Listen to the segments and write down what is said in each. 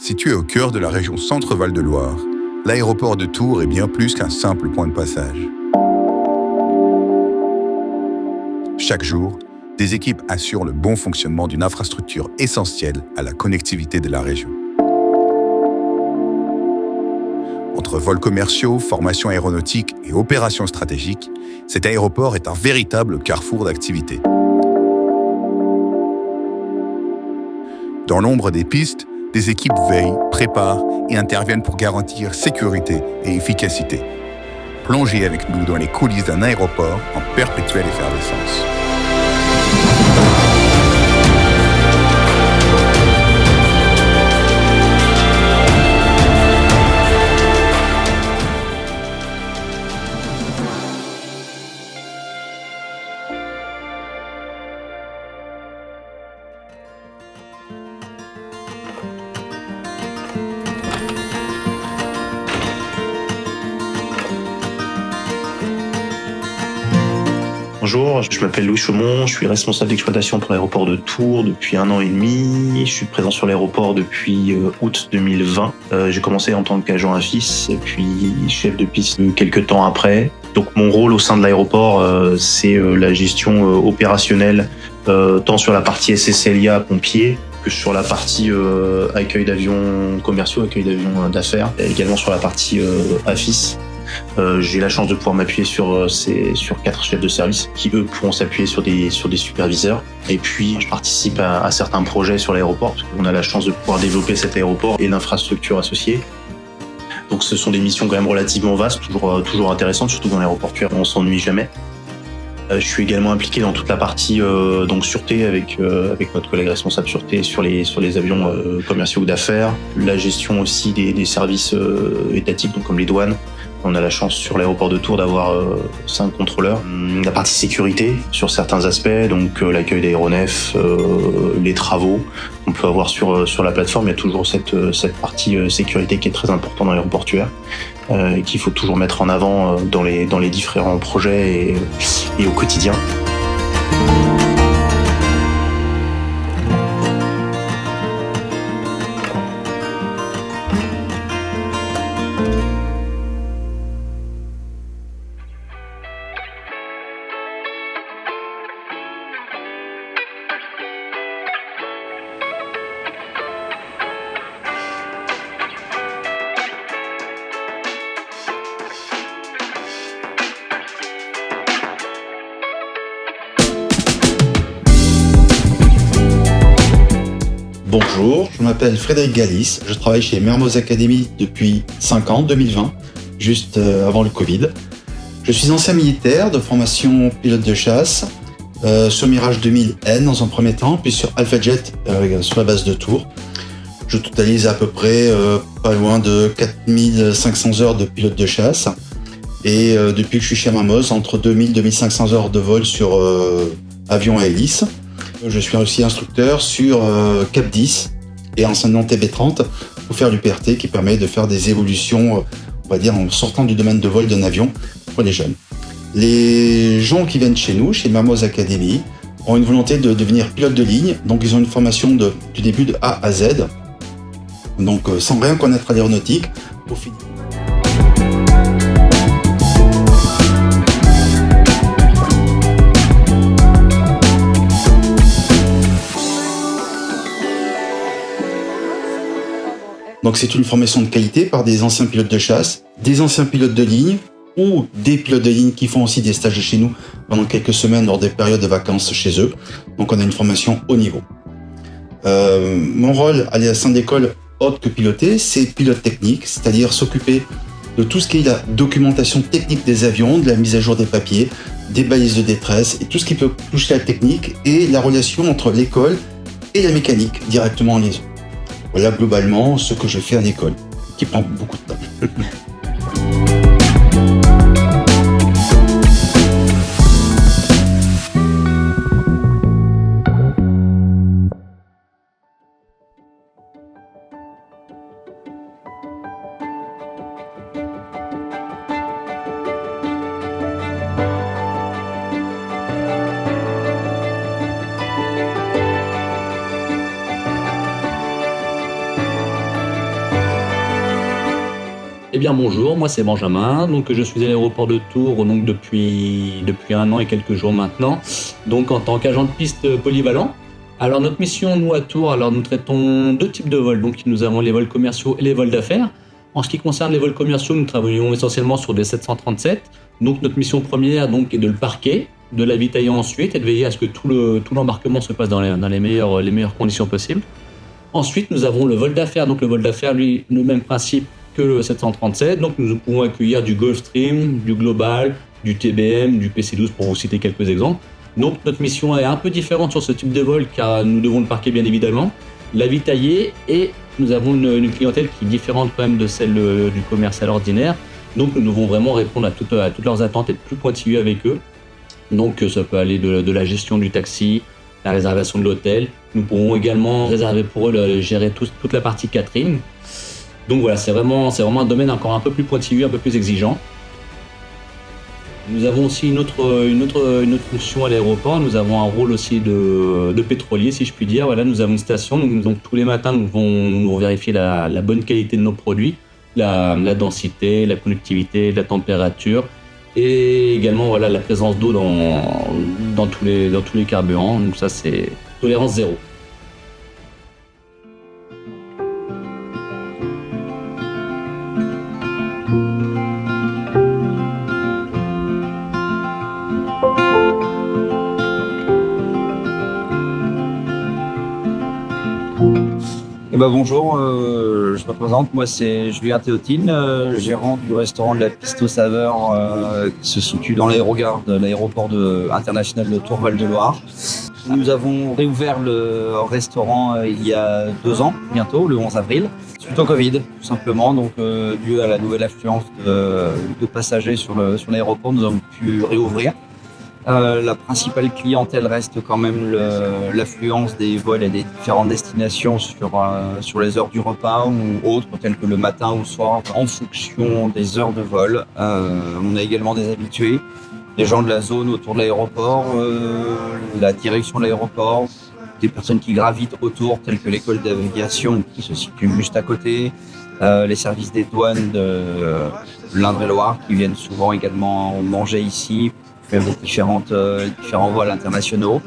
Situé au cœur de la région Centre-Val de Loire, l'aéroport de Tours est bien plus qu'un simple point de passage. Chaque jour, des équipes assurent le bon fonctionnement d'une infrastructure essentielle à la connectivité de la région. Entre vols commerciaux, formation aéronautique et opérations stratégiques, cet aéroport est un véritable carrefour d'activités. Dans l'ombre des pistes, des équipes veillent, préparent et interviennent pour garantir sécurité et efficacité. Plongez avec nous dans les coulisses d'un aéroport en perpétuelle effervescence. Bonjour, je m'appelle Louis Chaumont, je suis responsable d'exploitation pour l'aéroport de Tours depuis 1 an et demi. Je suis présent sur l'aéroport depuis août 2020. J'ai commencé en tant qu'agent AFIS et puis chef de piste quelques temps après. Donc mon rôle au sein de l'aéroport, c'est la gestion opérationnelle, tant sur la partie SSLIA pompiers que sur la partie accueil d'avions commerciaux, accueil d'avions d'affaires, et également sur la partie AFIS. J'ai la chance de pouvoir m'appuyer sur 4 chefs de service qui, eux, pourront s'appuyer sur des superviseurs. Et puis, je participe à certains projets sur l'aéroport parce qu'on a la chance de pouvoir développer cet aéroport et l'infrastructure associée. Donc, ce sont des missions quand même relativement vastes, toujours intéressantes, surtout dans l'aéroportuaire, on s'ennuie jamais. Je suis également impliqué dans toute la partie donc sûreté avec notre collègue responsable sûreté sur les avions commerciaux ou d'affaires, la gestion aussi des services étatiques, donc comme les douanes. On a la chance sur l'aéroport de Tours d'avoir 5 contrôleurs. La partie sécurité sur certains aspects, donc l'accueil d'aéronefs, les travaux qu'on peut avoir sur la plateforme. Il y a toujours cette partie sécurité qui est très importante dans l'aéroportuaire et qu'il faut toujours mettre en avant dans les différents projets et au quotidien. Bonjour, je m'appelle Frédéric Galis, je travaille chez Mermoz Academy depuis 5 ans, 2020, juste avant le Covid. Je suis ancien militaire de formation pilote de chasse, sur Mirage 2000N dans un premier temps, puis sur Alpha Jet sur la base de Tours. Je totalise à peu près pas loin de 4500 heures de pilote de chasse. Et depuis que je suis chez Mermoz, entre 2000 et 2500 heures de vol sur avion à hélice. Je suis aussi instructeur sur Cap 10 et enseignant TB30 pour faire du PRT qui permet de faire des évolutions, on va dire, en sortant du domaine de vol d'un avion pour les jeunes. Les gens qui viennent chez nous, chez Mermoz Academy, ont une volonté de devenir pilote de ligne, donc ils ont une formation du début de A à Z, donc sans rien connaître à l'aéronautique, pour finir. Donc c'est une formation de qualité par des anciens pilotes de chasse, des anciens pilotes de ligne ou des pilotes de ligne qui font aussi des stages chez nous pendant quelques semaines lors des périodes de vacances chez eux. Donc on a une formation haut niveau. Mon rôle à la sein d'école autre que piloter, c'est pilote technique, c'est-à-dire s'occuper de tout ce qui est la documentation technique des avions, de la mise à jour des papiers, des balises de détresse et tout ce qui peut toucher la technique et la relation entre l'école et la mécanique directement en liaison. Voilà globalement ce que je fais en école, qui prend beaucoup de temps. bien bonjour, moi c'est Benjamin, donc je suis à l'aéroport de Tours donc depuis 1 an et quelques jours maintenant, donc en tant qu'agent de piste polyvalent. Alors notre mission, nous à Tours, nous traitons 2 types de vols, donc nous avons les vols commerciaux et les vols d'affaires. En ce qui concerne les vols commerciaux, nous travaillons essentiellement sur des 737, donc notre mission première donc, est de le parquer, de l'avitailler ensuite et de veiller à ce que tout l'embarquement se passe dans les meilleures conditions possibles. Ensuite, nous avons le vol d'affaires, donc le vol d'affaires, lui, le même principe que le 737, donc nous pouvons accueillir du Gulfstream, du Global, du TBM, du PC-12 pour vous citer quelques exemples. Donc notre mission est un peu différente sur ce type de vol car nous devons le parquer bien évidemment, l'avitailler et nous avons une clientèle qui est différente quand même de celle du commercial ordinaire. Donc nous devons vraiment répondre à toutes leurs attentes et être plus pointilleux avec eux. Donc ça peut aller de la gestion du taxi, la réservation de l'hôtel. Nous pourrons également réserver pour eux, gérer toute la partie catering. Donc voilà, c'est vraiment un domaine encore un peu plus pointilleux, un peu plus exigeant. Nous avons aussi une autre fonction à l'aéroport. Nous avons un rôle aussi de pétrolier, si je puis dire. Voilà, nous avons une station, donc tous les matins, nous devons vérifier la bonne qualité de nos produits, la densité, la conductivité, la température, et également voilà, la présence d'eau dans tous les carburants. Donc ça, c'est tolérance zéro. Bonjour, je me présente, moi c'est Julien Théotine, gérant du restaurant de la Piste aux Saveurs qui se situe dans l'aérogare de l'aéroport international de Tours-Val-de-Loire. Nous avons réouvert le restaurant il y a 2 ans, bientôt, le 11 avril, suite au Covid, tout simplement. Donc, dû à la nouvelle affluence de passagers sur l'aéroport, nous avons pu réouvrir. La principale clientèle reste quand même l'affluence des vols et des différentes destinations sur les heures du repas ou autres, telles que le matin ou le soir, en fonction des heures de vol. On a également des habitués, des gens de la zone autour de l'aéroport, la direction de l'aéroport, des personnes qui gravitent autour, telles que l'école d'aviation qui se situe juste à côté, les services des douanes de l'Indre-et-Loire qui viennent souvent également manger ici, faire différents vols internationaux.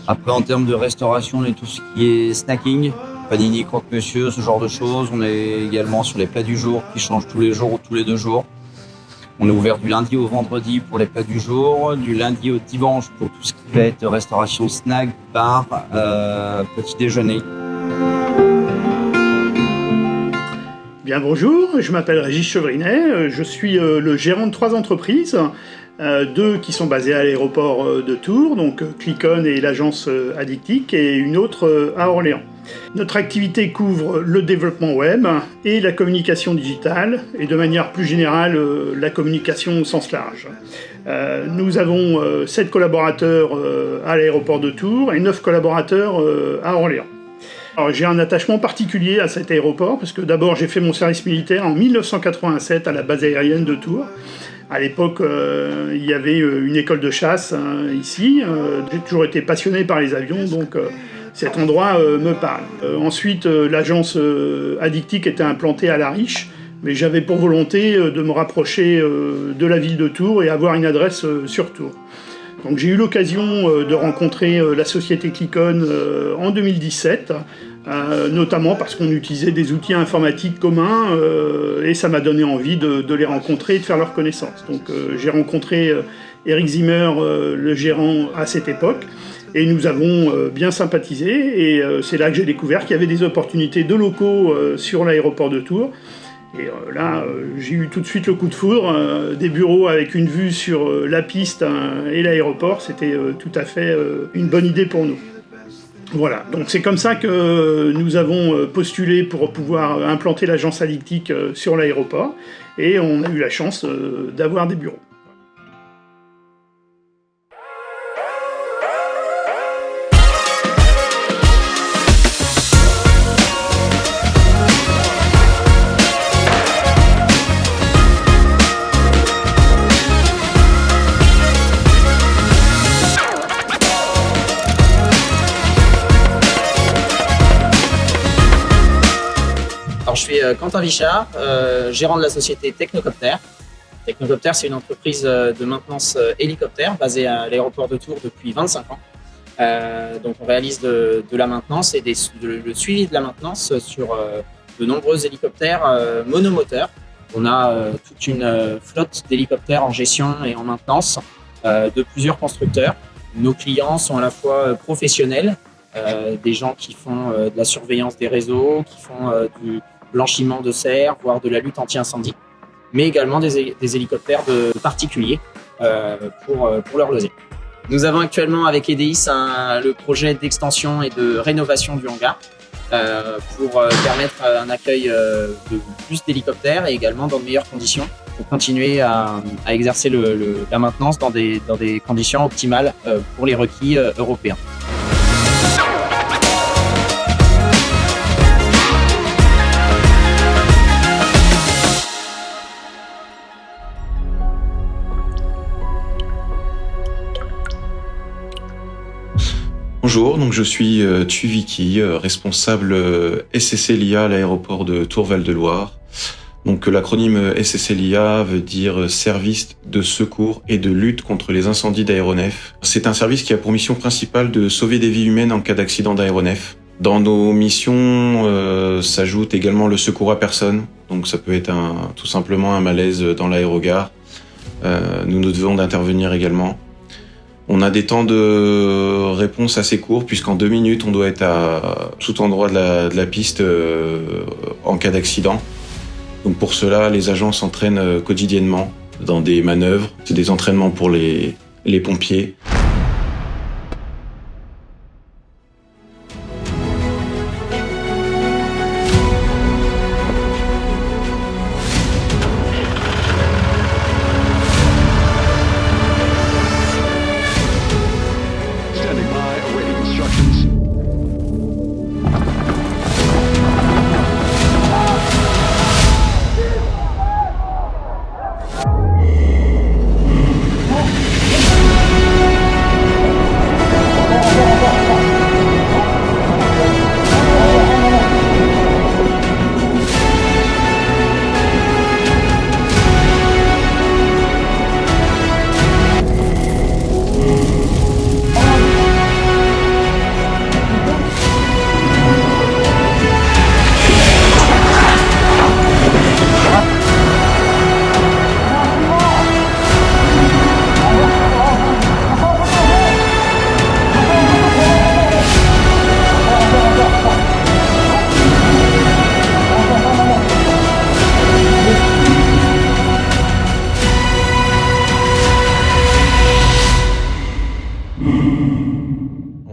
Après, en termes de restauration, on est tout ce qui est snacking, panini, croque-monsieur, ce genre de choses. On est également sur les plats du jour qui changent tous les jours ou tous les 2 jours. On est ouvert du lundi au vendredi pour les plats du jour, du lundi au dimanche pour tout ce qui va être restauration snack, bar, petit déjeuner. Bien bonjour, je m'appelle Régis Chevrinet, je suis le gérant de 3 entreprises. 2 qui sont basées à l'aéroport de Tours, donc Clicon et l'agence Addictic, et une autre à Orléans. Notre activité couvre le développement web et la communication digitale, et de manière plus générale, la communication au sens large. Nous avons 7 collaborateurs à l'aéroport de Tours et 9 collaborateurs à Orléans. Alors, j'ai un attachement particulier à cet aéroport, parce que d'abord j'ai fait mon service militaire en 1987 à la base aérienne de Tours. À l'époque, il y avait une école de chasse ici. J'ai toujours été passionné par les avions, donc cet endroit me parle. Ensuite, l'agence Addictic était implantée à La Riche, mais j'avais pour volonté de me rapprocher de la ville de Tours et avoir une adresse sur Tours. Donc j'ai eu l'occasion de rencontrer la société Clicon en 2017, notamment parce qu'on utilisait des outils informatiques communs et ça m'a donné envie de les rencontrer et de faire leur connaissance. Donc j'ai rencontré Eric Zimmer, le gérant, à cette époque, et nous avons bien sympathisé, et c'est là que j'ai découvert qu'il y avait des opportunités de locaux sur l'aéroport de Tours. Et là, j'ai eu tout de suite le coup de foudre, des bureaux avec une vue sur la piste et l'aéroport, c'était tout à fait une bonne idée pour nous. Voilà, donc c'est comme ça que nous avons postulé pour pouvoir implanter l'agence Addictic sur l'aéroport, et on a eu la chance d'avoir des bureaux. Alors, je suis Quentin Vichard, gérant de la société Technocopter. Technocopter, c'est une entreprise de maintenance hélicoptère basée à l'aéroport de Tours depuis 25 ans. Donc on réalise de la maintenance et le suivi de la maintenance sur de nombreux hélicoptères monomoteurs. On a toute une flotte d'hélicoptères en gestion et en maintenance de plusieurs constructeurs. Nos clients sont à la fois professionnels, des gens qui font de la surveillance des réseaux, qui font du blanchiment de serre, voire de la lutte anti-incendie, mais également des hélicoptères de particuliers pour leur loisir. Nous avons actuellement avec EDIS le projet d'extension et de rénovation du hangar pour permettre un accueil de plus d'hélicoptères et également dans de meilleures conditions pour continuer à exercer la maintenance dans des conditions optimales pour les requis européens. Bonjour, donc je suis Tuviki, responsable SSLIA à l'aéroport de Tours-Val-de-Loire. Donc l'acronyme SSLIA veut dire Service de secours et de lutte contre les incendies d'aéronefs. C'est un service qui a pour mission principale de sauver des vies humaines en cas d'accident d'aéronef. Dans nos missions s'ajoute également le secours à personne. Donc ça peut être tout simplement un malaise dans l'aérogare. Nous devons d'intervenir également. On a des temps de réponse assez courts, puisqu'en 2 minutes, on doit être à tout endroit de la piste en cas d'accident. Donc pour cela, les agents s'entraînent quotidiennement dans des manœuvres. C'est des entraînements pour les pompiers.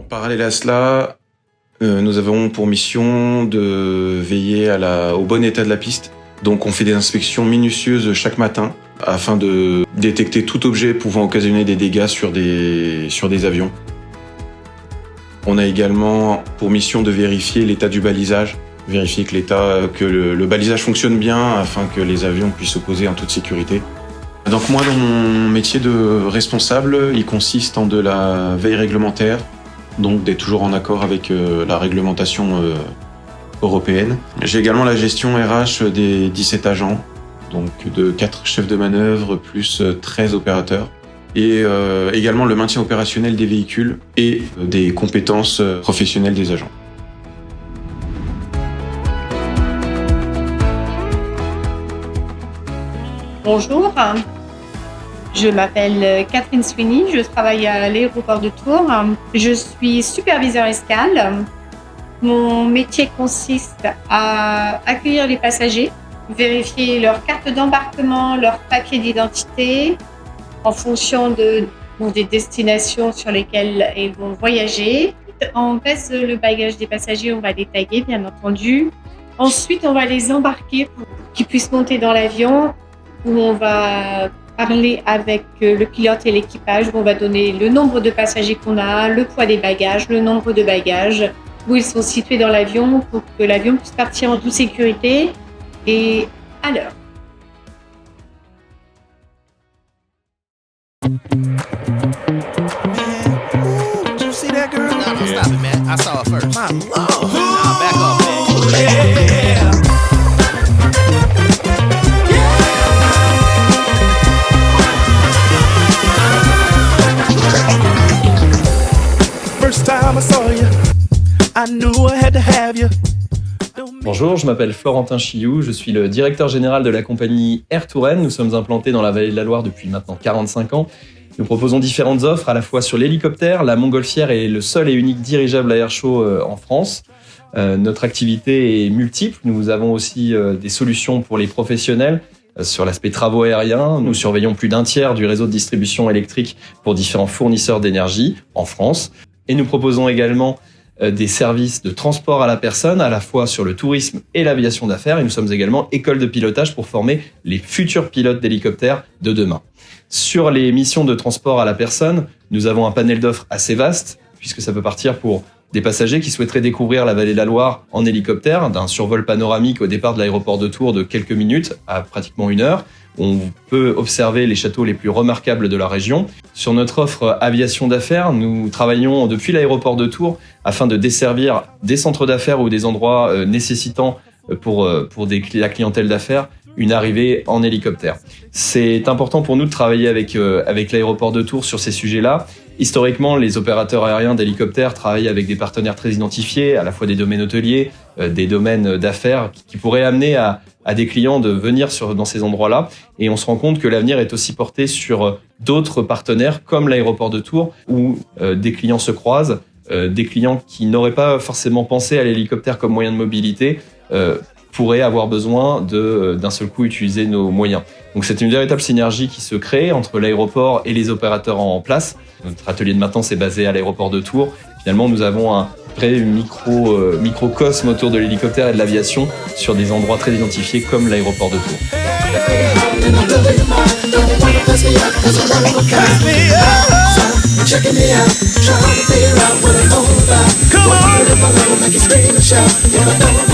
Parallèle à cela, nous avons pour mission de veiller au bon état de la piste. Donc on fait des inspections minutieuses chaque matin afin de détecter tout objet pouvant occasionner des dégâts sur des avions. On a également pour mission de vérifier l'état du balisage, vérifier que le balisage fonctionne bien afin que les avions puissent se poser en toute sécurité. Donc moi, dans mon métier de responsable, il consiste en de la veille réglementaire, donc d'être toujours en accord avec la réglementation européenne. J'ai également la gestion RH des 17 agents, donc de 4 chefs de manœuvre plus 13 opérateurs. Et également le maintien opérationnel des véhicules et des compétences professionnelles des agents. Bonjour, je m'appelle Catherine Sweeney, je travaille à l'aéroport de Tours. Je suis superviseur escale. Mon métier consiste à accueillir les passagers, vérifier leur carte d'embarquement, leur papier d'identité en fonction des destinations sur lesquelles ils vont voyager. On pèse le bagage des passagers, on va les taguer bien entendu. Ensuite, on va les embarquer pour qu'ils puissent monter dans l'avion où on va parler avec le pilote et l'équipage, où on va donner le nombre de passagers qu'on a, le poids des bagages, le nombre de bagages, où ils sont situés dans l'avion pour que l'avion puisse partir en toute sécurité et à l'heure. Did you see that girl? No, stop it, man. I saw her first. My lord. Nah, back off, man. Yeah. I knew I had to have you. Bonjour, je m'appelle Florentin Chillou, je suis le directeur général de la compagnie Air Touraine. Nous sommes implantés dans la vallée de la Loire depuis maintenant 45 ans. Nous proposons différentes offres à la fois sur l'hélicoptère. La Montgolfière est le seul et unique dirigeable à air chaud en France. Notre activité est multiple. Nous avons aussi des solutions pour les professionnels sur l'aspect travaux aériens. Nous surveillons plus d'un tiers du réseau de distribution électrique pour différents fournisseurs d'énergie en France. Et nous proposons également des services de transport à la personne, à la fois sur le tourisme et l'aviation d'affaires. Et nous sommes également école de pilotage pour former les futurs pilotes d'hélicoptères de demain. Sur les missions de transport à la personne, nous avons un panel d'offres assez vaste, puisque ça peut partir pour des passagers qui souhaiteraient découvrir la vallée de la Loire en hélicoptère, d'un survol panoramique au départ de l'aéroport de Tours de quelques minutes à pratiquement 1 heure. On peut observer les châteaux les plus remarquables de la région. Sur notre offre aviation d'affaires, nous travaillons depuis l'aéroport de Tours afin de desservir des centres d'affaires ou des endroits nécessitant pour la clientèle d'affaires une arrivée en hélicoptère. C'est important pour nous de travailler avec l'aéroport de Tours sur ces sujets-là. Historiquement, les opérateurs aériens d'hélicoptères travaillent avec des partenaires très identifiés, à la fois des domaines hôteliers, des domaines d'affaires, qui pourraient amener à des clients de venir dans ces endroits-là. Et on se rend compte que l'avenir est aussi porté sur d'autres partenaires, comme l'aéroport de Tours, où des clients se croisent, des clients qui n'auraient pas forcément pensé à l'hélicoptère comme moyen de mobilité, pourraient avoir besoin d'un seul coup utiliser nos moyens. Donc c'est une véritable synergie qui se crée entre l'aéroport et les opérateurs en place. Notre atelier de maintenance est basé à l'aéroport de Tours. Finalement, nous avons un vrai microcosme autour de l'hélicoptère et de l'aviation sur des endroits très identifiés comme l'aéroport de Tours. Come on.